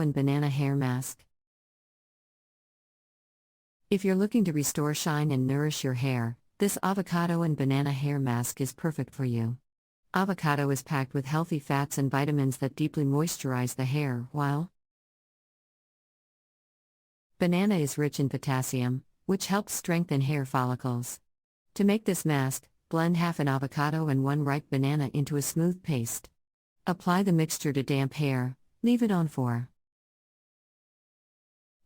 and banana hair mask. If you're looking to restore shine and nourish your hair, this avocado and banana hair mask is perfect for you. Avocado is packed with healthy fats and vitamins that deeply moisturize the hair, while banana is rich in potassium, which helps strengthen hair follicles. To make this mask, blend half an avocado and one ripe banana into a smooth paste. Apply the mixture to damp hair, leave it on for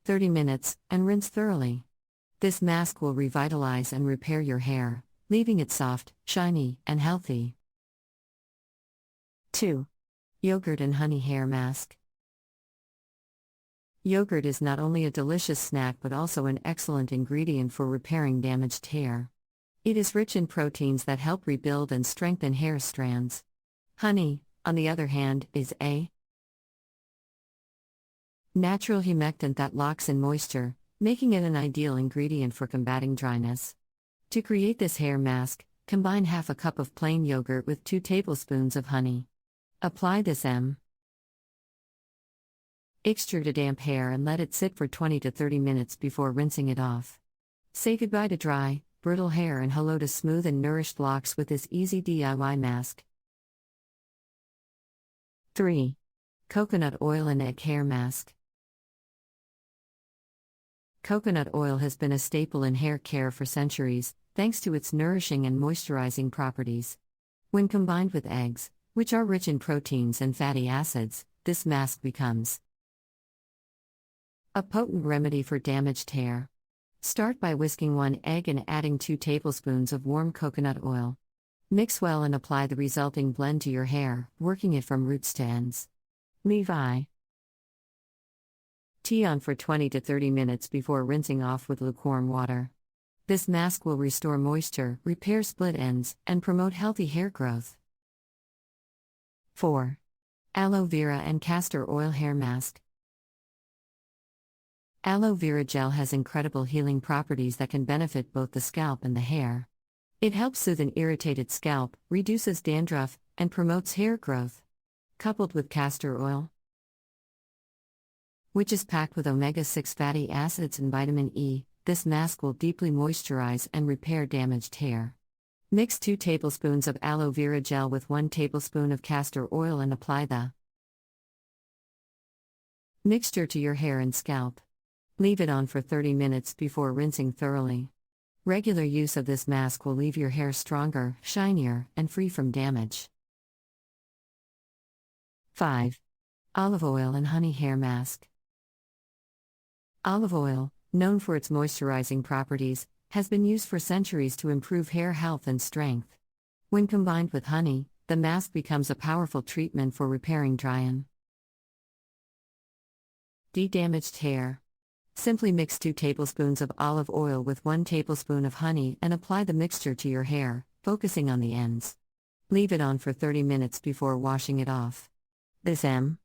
30 minutes, and rinse thoroughly. This mask will revitalize and repair your hair, leaving it soft, shiny, and healthy. 2. Yogurt and honey hair mask. Yogurt is not only a delicious snack but also an excellent ingredient for repairing damaged hair. It is rich in proteins that help rebuild and strengthen hair strands. Honey, on the other hand, is a natural humectant that locks in moisture, making it an ideal ingredient for combating dryness. To create this hair mask, combine half a cup of plain yogurt with 2 tablespoons of honey. Apply this mixture to damp hair and let it sit for 20 to 30 minutes before rinsing it off. Say goodbye to dry, brittle hair and hello to smooth and nourished locks with this easy DIY mask. 3. Coconut oil and egg hair mask. Coconut oil has been a staple in hair care for centuries, thanks to its nourishing and moisturizing properties. When combined with eggs, which are rich in proteins and fatty acids, this mask becomes a potent remedy for damaged hair. Start by whisking 1 egg and adding 2 tablespoons of warm coconut oil. Mix well and apply the resulting blend to your hair, working it from roots to ends. Leave tea on for 20 to 30 minutes before rinsing off with lukewarm water. This mask will restore moisture, repair split ends, and promote healthy hair growth. 4. Aloe vera and castor oil hair mask. Aloe vera gel has incredible healing properties that can benefit both the scalp and the hair. It helps soothe an irritated scalp, reduces dandruff, and promotes hair growth. Coupled with castor oil, which is packed with omega-6 fatty acids and vitamin E, this mask will deeply moisturize and repair damaged hair. Mix 2 tablespoons of aloe vera gel with 1 tablespoon of castor oil and apply the mixture to your hair and scalp. Leave it on for 30 minutes before rinsing thoroughly. Regular use of this mask will leave your hair stronger, shinier, and free from damage. 5. Olive oil and honey hair mask. Olive oil, known for its moisturizing properties, has been used for centuries to improve hair health and strength. When combined with honey, the mask becomes a powerful treatment for repairing dry and damaged hair. Simply mix 2 tablespoons of olive oil with 1 tablespoon of honey and apply the mixture to your hair, focusing on the ends. Leave it on for 30 minutes before washing it off. This mask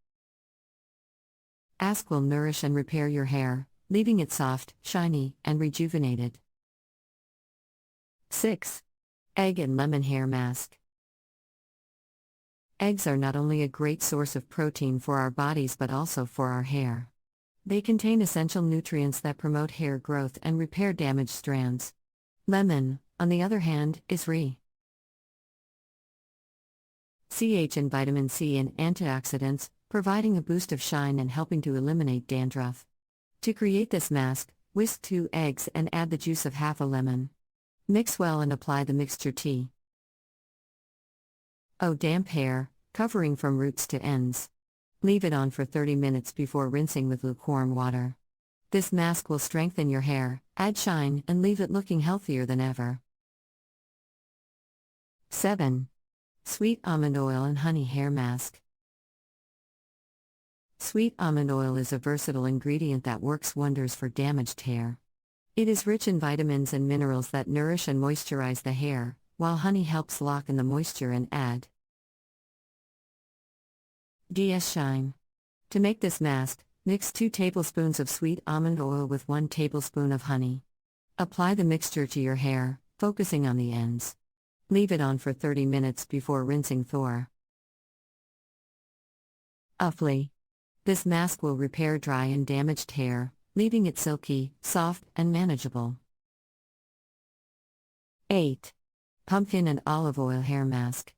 will nourish and repair your hair, leaving it soft, shiny, and rejuvenated. 6. Egg and lemon hair mask. Eggs are not only a great source of protein for our bodies but also for our hair. They contain essential nutrients that promote hair growth and repair damaged strands. Lemon, on the other hand, is rich in vitamin C and antioxidants, providing a boost of shine and helping to eliminate dandruff. To create this mask, whisk 2 eggs and add the juice of half a lemon. Mix well and apply the mixture to damp hair, covering from roots to ends. Leave it on for 30 minutes before rinsing with lukewarm water. This mask will strengthen your hair, add shine, and leave it looking healthier than ever. 7. Sweet almond oil and honey hair mask. Sweet almond oil is a versatile ingredient that works wonders for damaged hair. It is rich in vitamins and minerals that nourish and moisturize the hair, while honey helps lock in the moisture and add shine. To make this mask, mix 2 tablespoons of sweet almond oil with 1 tablespoon of honey. Apply the mixture to your hair, focusing on the ends. Leave it on for 30 minutes before rinsing thoroughly. This mask will repair dry and damaged hair, leaving it silky, soft, and manageable. 8. Pumpkin and olive oil hair mask.